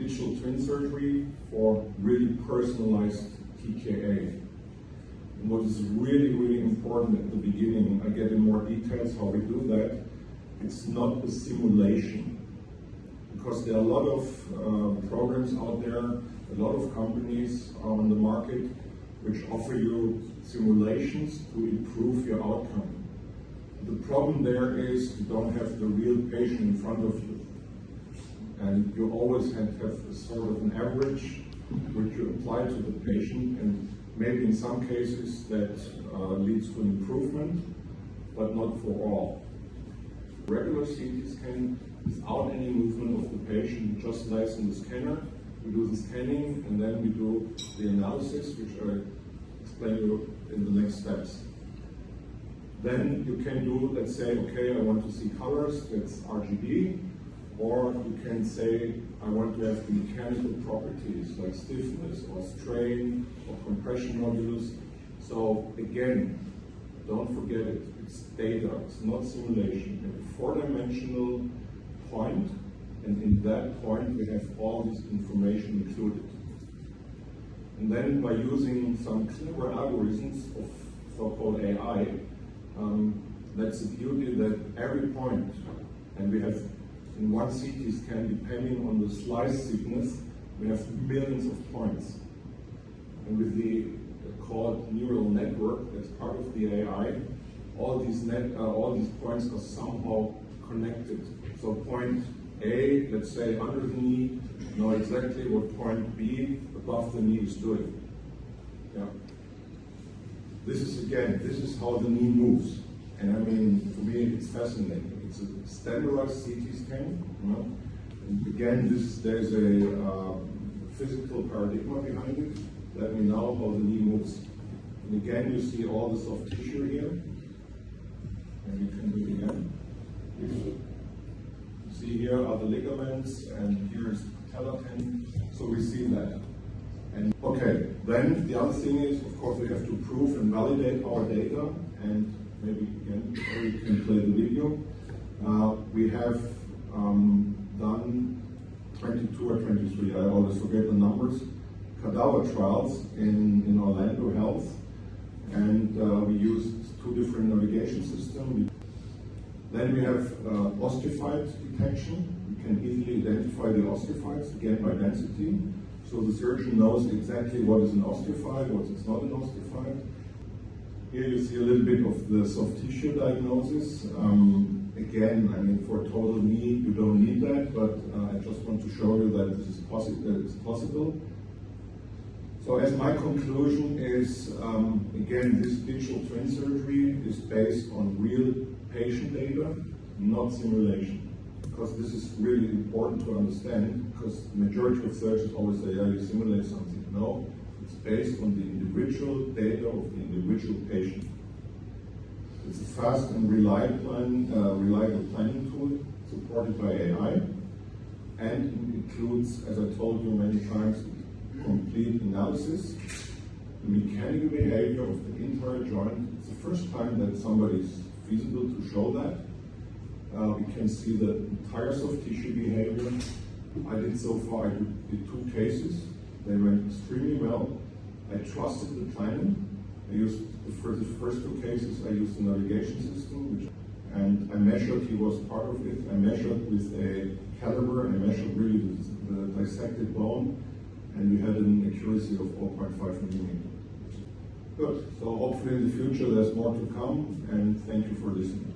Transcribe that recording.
digital twin surgery for really personalized TKA. And what is really important at the beginning, I get in more details how we do that, it's not a simulation. Because there are a lot of programs out there, a lot of companies are on the market which offer you simulations to improve your outcome. The problem there is you don't have the real patient in front of you. And you always have a sort of an average which you apply to the patient, and maybe in some cases that leads to an improvement, but not for all. Regular CT scan, without any movement of the patient, just lays in the scanner. We do the scanning and then we do the analysis, which I explain you in the next steps. Then you can do, let's say, okay, I want to see colors, that's RGB, or you can say, I want to have the mechanical properties like stiffness or strain or compression modulus. So again, don't forget it, it's data, it's not simulation. We have a four-dimensional point, and in that point we have all this information included. And then by using some clever algorithms of so-called AI, that's the beauty that every point, and we have in one CT scan, depending on the slice thickness, we have millions of points. And with the called neural network, that's part of the AI, all these points are somehow connected. So point A, let's say under the knee, know exactly what point B above the knee is doing. Yeah. This is how the knee moves. And I mean, for me, it's fascinating. It's a standardized CT scan. You know? And again, there's a physical paradigm behind it. Let me know how the knee moves. And again, you see all the soft tissue here. And you can do it again. You see here are the ligaments, and here is the patella tendon. So we see that. And okay, then the other thing is, of course, we have to prove and validate our data. And maybe again, you can play the video. We have done 22 or 23, I always forget the numbers, cadaver trials in Orlando Health, and we used two different navigation systems. Then we have osteophyte detection. We can easily identify the osteophytes, again by density. So the surgeon knows exactly what is an osteophyte, what is not an osteophyte. Here you see a little bit of the soft tissue diagnosis. Again, I mean, for a total knee, you don't need that, but I just want to show you that this is possible. So as my conclusion is, again, this digital twin surgery is based on real patient data, not simulation. Because this is really important to understand, because the majority of surgeons always say, yeah, you simulate something. No, it's based on the individual data of the individual patient. It's a fast and reliable planning tool supported by AI, and it includes, as I told you many times, complete analysis, the mechanical behavior of the entire joint. It's the first time that somebody is feasible to show that. We can see the entire soft tissue behavior. I did so far, I did two cases. They went extremely well. I trusted the planning. I used, for the first two cases, I used the navigation system, and I measured, he was part of it. I measured with a caliber, I measured really the dissected bone, and we had an accuracy of 0.5 millimeters. Good, so hopefully in the future there's more to come, and thank you for listening.